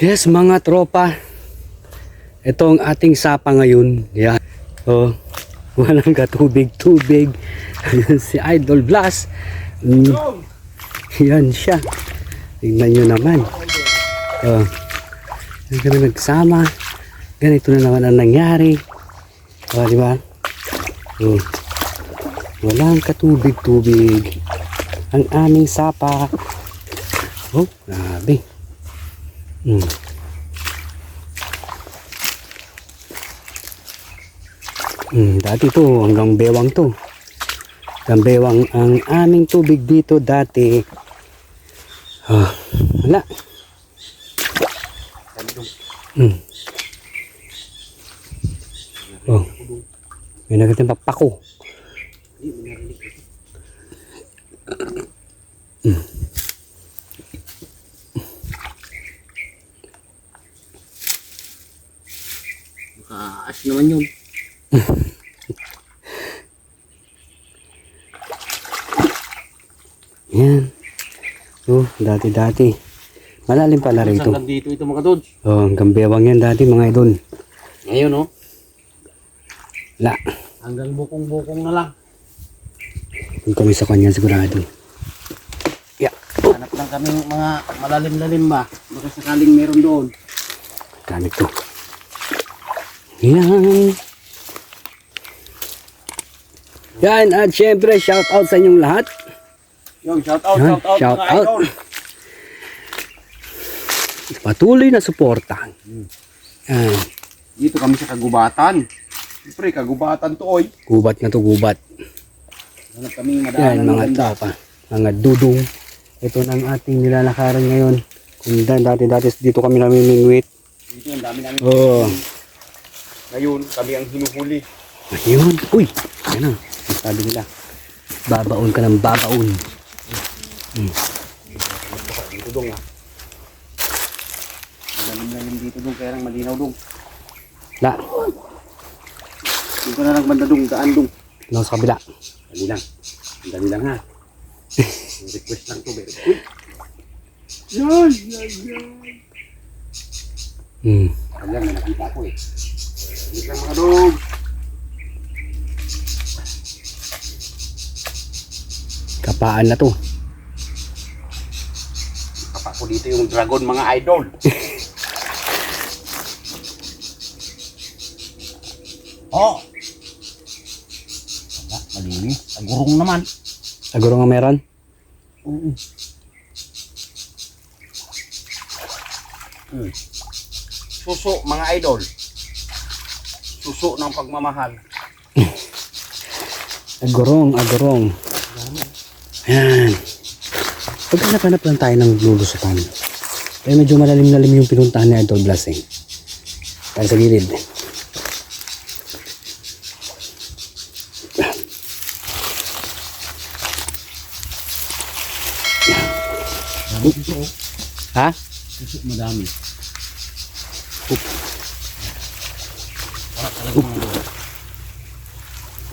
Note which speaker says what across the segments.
Speaker 1: Yes mga tropa, ito ang ating sapa ngayon. Yan. Oh, walang katubig-tubig. Ayan si Idol Blas. Yan siya. Tingnan nyo naman. Oh, yan kami nagsama. Ganito na naman ang nangyari. Oh, di ba? Oh, walang katubig-tubig ang aming sapa. Oh, grabe. Dati to hanggang bewang to. Hanggang bewang ang aming tubig dito dati. Wala. Oh. May nagating papako.
Speaker 2: Makaas naman yun.
Speaker 1: Yan. Oh, dati-dati. Malalim pala rito.
Speaker 2: Hanggang dito ito mga dods.
Speaker 1: Oh, hanggang bewang yan dati mga idol.
Speaker 2: Ngayon oh.
Speaker 1: Wala.
Speaker 2: Hanggang bukong-bukong na lang.
Speaker 1: Kung kami sa kanya sigurado. Yeah. Oh.
Speaker 2: Hanap lang kami mga malalim-lalim ba. Baka sakaling meron doon.
Speaker 1: Gamit ko. Yan. Yan. At syempre, shout out sa inyong lahat.
Speaker 2: Yo, shout out,
Speaker 1: Yan,
Speaker 2: shout out,
Speaker 1: shout
Speaker 2: mga
Speaker 1: out.
Speaker 2: idol.
Speaker 1: Patuloy na suporta. Yan.
Speaker 2: Dito kami sa Kagubatan. Siyempre, Kagubatan to oy.
Speaker 1: Gubat na to, gubat.
Speaker 2: Hanap kami
Speaker 1: Yan,
Speaker 2: madaanan
Speaker 1: mga
Speaker 2: maganda.
Speaker 1: tapa. Mga dudong. Ito na ang ating nilalakaran ngayon. Kung dati dito kami namimingwit.
Speaker 2: Dito ang dami namin.
Speaker 1: Oh.
Speaker 2: Ngayon, kami ang hinuhuli.
Speaker 1: Ayun. Uy. Yan na. Sabi nila. Babaon ka ng babaon.
Speaker 2: Dito dong ha. Malalim-lalim dito dong, kaya lang malinaw dong.
Speaker 1: La.
Speaker 2: Dito na lang banda dong, daan dong.
Speaker 1: No, sa kabila.
Speaker 2: Dali lang. Dali lang ha. Request lang to. Uy! Yan! Ayan, may nakita ko eh. Dito lang mga dog.
Speaker 1: Kapaan na to.
Speaker 2: Kapa ko dito yung dragon mga idol. Oh! Wala, malinis. Agurong naman.
Speaker 1: Aguro nga meron.
Speaker 2: Suso mga idol. Suso ng pagmamahal.
Speaker 1: Agurong, agurong. Ayan. Paghanap-hanap lang tayo ng lulusutan. Kaya medyo malalim-lalim yung pinuntahan ni Idol Blessing. Tayo sa gilid. Ha?
Speaker 2: Suso madami.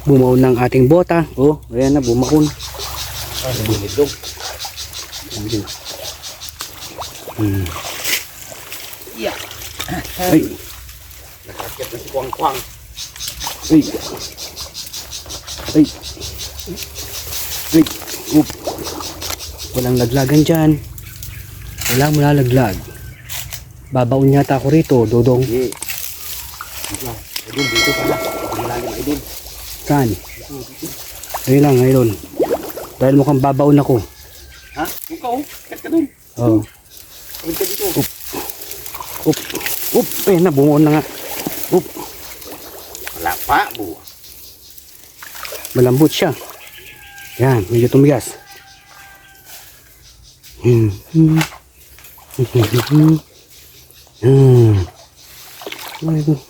Speaker 1: Bumaon ng ating bota. Oh, ayan na, bumaon.
Speaker 2: Bumidog. Yeah.
Speaker 1: Ay,
Speaker 2: Nakakit na si Kwang-Kwang.
Speaker 1: ay. Ay. Ay. Oop. Walang laglagan dyan. Wala mo lalaglag. Babaon yata ako rito, Dodong.
Speaker 2: Hindi. Idol, dito ka na. Malalim idol.
Speaker 1: Saan? Ayun lang, Idol. Dahil mukhang babaon ako.
Speaker 2: Ha? Huwag ka oh. Kat ka dun.
Speaker 1: Oo.
Speaker 2: Huwag ka dito.
Speaker 1: Oop. Oop. Ayun na, bumaon na nga. Oop.
Speaker 2: Wala pa, bu.
Speaker 1: Malambot siya. Yan, medyo tumigas.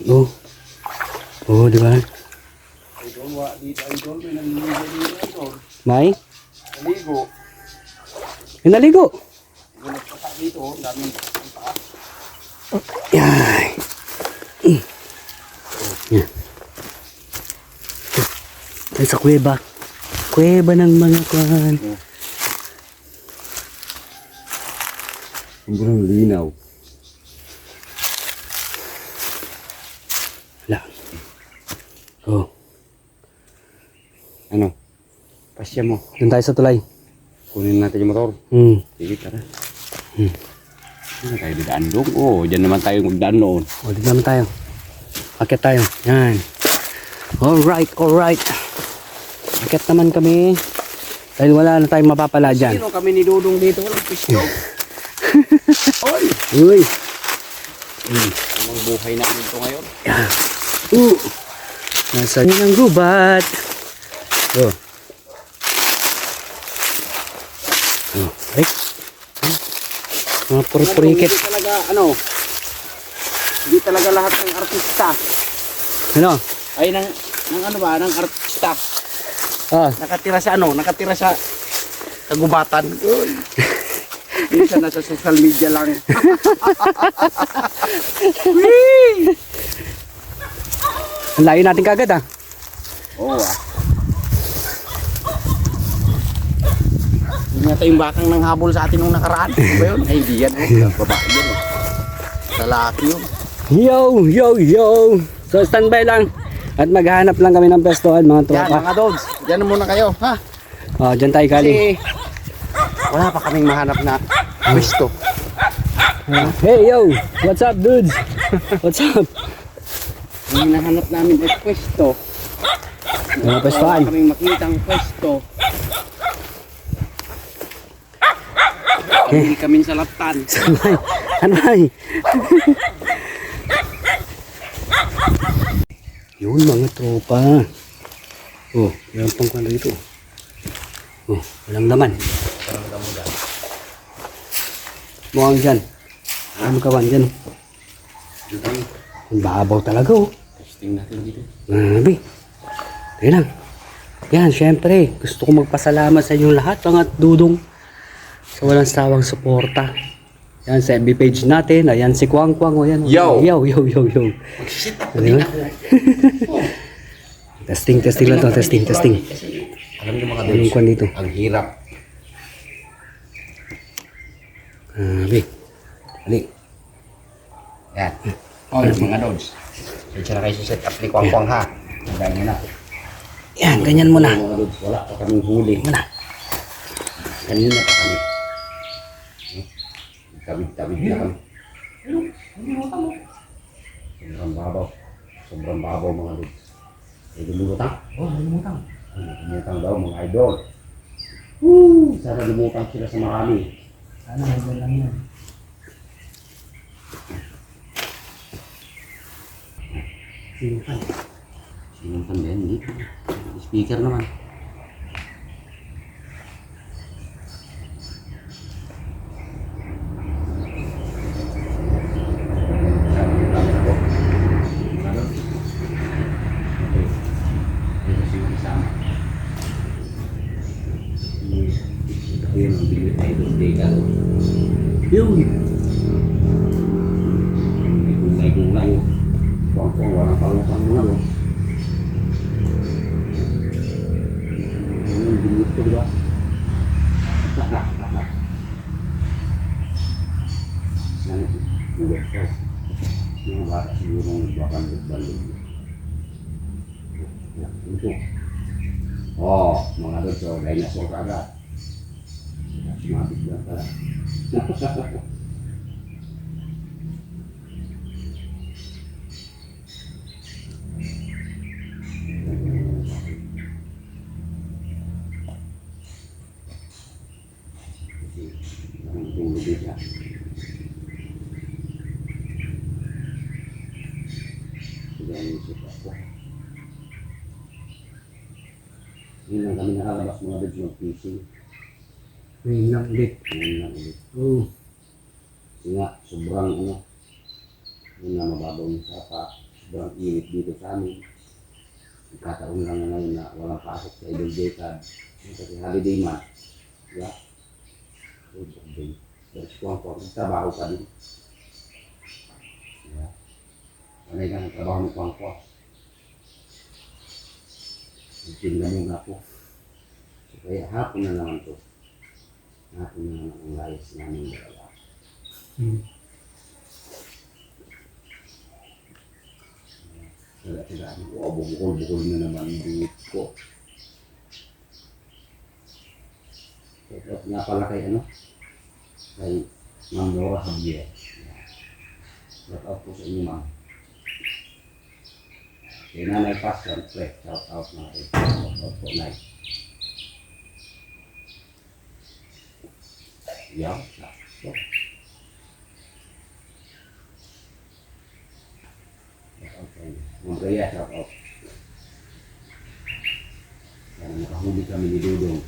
Speaker 1: Oh. Oh, di ba?
Speaker 2: Idol, wa dito idol. May nangyayari dito idol.
Speaker 1: May?
Speaker 2: Naligo.
Speaker 1: May naligo.
Speaker 2: Gulat pa ka dito. Ang daming pa.
Speaker 1: Yan. Yan. Ay, sa kuweba. Kuweba ng mga kwan.
Speaker 2: Sobrang linaw.
Speaker 1: Oh,
Speaker 2: Ano? Pasya mo.
Speaker 1: dun tayo sa tulay.
Speaker 2: Kunin natin yung motor.
Speaker 1: Hmm.
Speaker 2: Sige, tara. Ano tayo didaan doon? Oo, dyan naman tayo magdaan noon.
Speaker 1: O, dito naman tayo. Akit tayo. Yan. Alright, alright. Akit naman kami. Dahil wala na tayong mapapala dyan.
Speaker 2: Sino kami ni Dudong dito? Walang pisto. Oy!
Speaker 1: Uy.
Speaker 2: Ang buhay namin ito ngayon.
Speaker 1: Yan. Nasa ng gubat. Oh. Oh, ay. Mga purikit.
Speaker 2: Hindi talaga, hindi talaga lahat ng artista.
Speaker 1: Ano?
Speaker 2: Ay, ng ano ba, ng artista.
Speaker 1: Ah,
Speaker 2: Nakatira sa kagubatan. Uy. Minsan nasa social media lang.
Speaker 1: ang layo natin kagad ah.
Speaker 2: Oo Hindi nga tayong bakang nang habol sa atin nung nakaraan. Ano ba yun? Ay, hindi yan. Babae yan. Lalaki yun.
Speaker 1: Yo, yo, yo. So standby lang. At maghahanap lang kami ng pestohan mga
Speaker 2: Yan,
Speaker 1: tropa.
Speaker 2: mga dogs. Diyan muna kayo, ha?
Speaker 1: Oh, dyan tayo galing.
Speaker 2: Kasi wala pa kaming mahanap na pwesto.
Speaker 1: Hey yo, what's up dudes? What's up?
Speaker 2: Yung nahanap namin ay pwesto.
Speaker 1: Mga
Speaker 2: Wala
Speaker 1: pestohan.
Speaker 2: kaming makitang pwesto. Hindi kami sa laptan.
Speaker 1: Anay. Yun mga tropa. Oh, meron pang kano dito. Oh, walang laman. Mukhang dyan. Ano ka ba dyan? Ang babaw talaga oh.
Speaker 2: Testing natin dito.
Speaker 1: Grabe. Kaya lang. Yan, syempre. Gusto ko magpasalamat sa inyong lahat, mga dudong. Sa walang sawang suporta. Yan, sa FB page natin. Ayan, si Kwang Kwang. O, yan,
Speaker 2: Yo!
Speaker 1: Yo, yo, yo, yo.
Speaker 2: Shit!
Speaker 1: Ano? Testing lang to. Testing.
Speaker 2: Alam niyo mga
Speaker 1: Anong kwan dito?
Speaker 2: ang hirap.
Speaker 1: Grabe. Ali.
Speaker 2: Yan. Oh, mga dogs. Diyan na kayo sa set up ni Kwang Kwang ha. Ganyan na.
Speaker 1: Yan, ganyan mo na.
Speaker 2: Mga dogs, wala pa kaming huli.
Speaker 1: Wala.
Speaker 2: Ganyan na pa kami. Tawid na kami. Sobrang babaw mga dogs. Ay, lumutang? Oh, lumutang. Lumutang daw mga idol. Sana lumutang sila sa marami.
Speaker 1: Sana, idol lang yan.
Speaker 2: Sinumpan din dito. Speaker naman. Yun. May gulay. Kuwang-kuwang, walang pangutang mo na doon. Yung binit ko, diba? Yung bata siguro ng bakal-balog. Ito. Oh, mga doon, so dinosaur ka agad. Sumabit lang pala. Tulog siya. Sudah isip ako. Yun lang kami nakalabas mga doon yung PC.
Speaker 1: Ngayon lang ulit.
Speaker 2: Yun lang ulit.
Speaker 1: Oh.
Speaker 2: Kasi nga, sobrang yun nga mababaw yung sapa. Sobrang init dito sa amin. Nagkataon lang na ngayon na walang pasok sa Idol Decad. Kasi holiday month. Yeah. Good day. Pero si Kwang Kwang, nagtrabaho pa din. Yeah. Panay ka nagtrabaho ni Kwang Kwang. Nagtinda muna ako. So kaya hapon na naman to. Hapon na naman ang layas namin dalawa. Sila, bukol-bukol na naman yung duit ko. Shout nga pala kay kay Ma'am Laura Javier. Shout out po sa inyo, ma'am. Kay Nanay Passion, shout out na rin. Shout out po, Nay. Yan, so. Shout out sa inyo. Ma'am Rhea, shout out. Yan, nakahuli kami ni Dudong.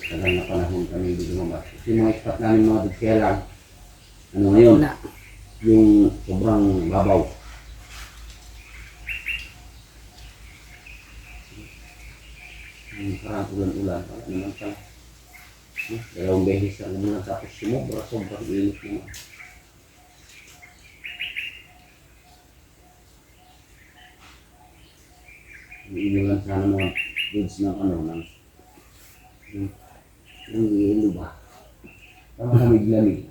Speaker 2: Tagal na panahon kami dito lumabas. Kasi mga expat namin mga dito kaya lang, ngayon,
Speaker 1: Wala.
Speaker 2: yung sobrang babaw. Yung parang ulan-ulan, wala naman pala. Dalawang beses lang naman tapos sobrang init naman. Iniwan sana mga goods ng ng yelo ba? Parang lamig-lamig.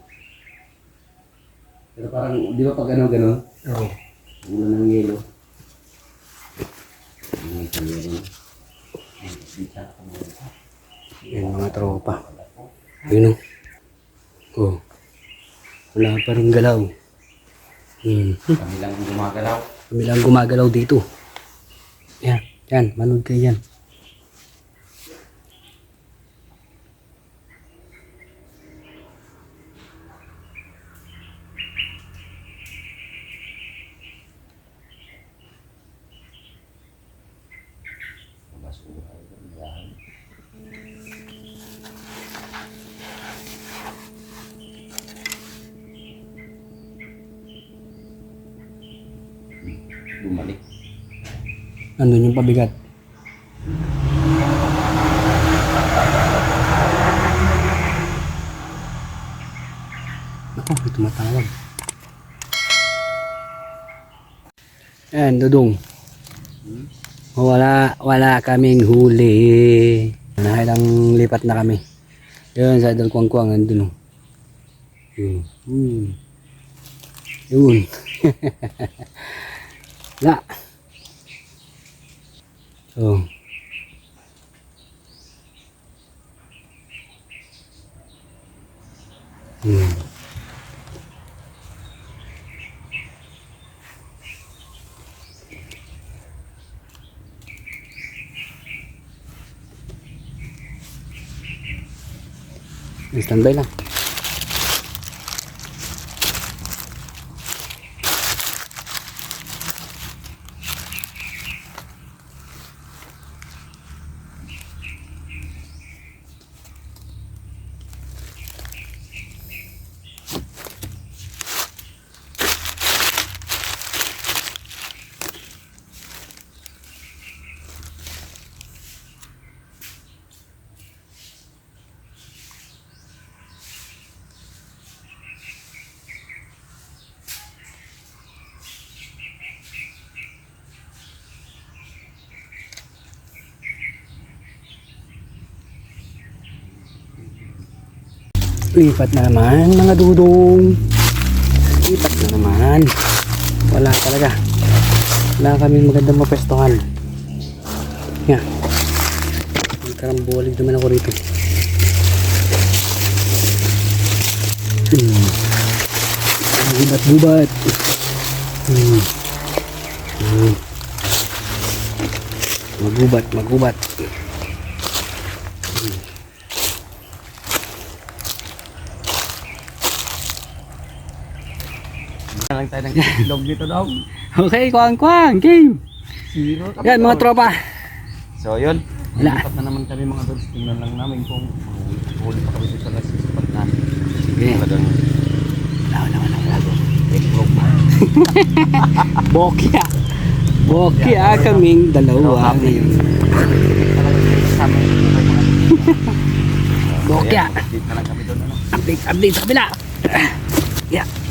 Speaker 2: Pero parang, di ba pag gano'n?
Speaker 1: Oo.
Speaker 2: Ulan ng yelo. Ang isang yelo.
Speaker 1: Yan mga tropa. Yun o. Oh. Wala pa rin galaw.
Speaker 2: Kami lang ang gumagalaw.
Speaker 1: Kami lang gumagalaw dito. Yan. Yan. Manood kayo yan.
Speaker 2: Bumalik.
Speaker 1: Nandun yung pabigat. Ako, may tumatawag. Ayan, Dudong. Wala kaming huli. Nahilang lipat na kami. Yun, sa Idol Kwang-Kwang, nandun o. Yun. Yun. La. Oh. Standby lang. Lipat na naman mga dudong. Lipat na naman. Wala talaga. Wala kaming magandang mapestohan. Nga. Magkarambulig naman ako rito. Gubat-gubat. Magubat.
Speaker 2: Lang tayo ng itlog dito daw.
Speaker 1: Okay, kwang-kwang, game. Yan mga tropa.
Speaker 2: So yun,
Speaker 1: Wala.
Speaker 2: lipat na naman kami mga dogs. Tingnan lang namin kung huli pa kami dito sa sisipat namin.
Speaker 1: Sige.
Speaker 2: Talagang
Speaker 1: Wala.
Speaker 2: itlog pa.
Speaker 1: Bokya kaming dalawa ngayon.
Speaker 2: Talagang kasama yung mga
Speaker 1: Bokya.
Speaker 2: Dito na lang kami doon.
Speaker 1: Update sa kabila. Yeah.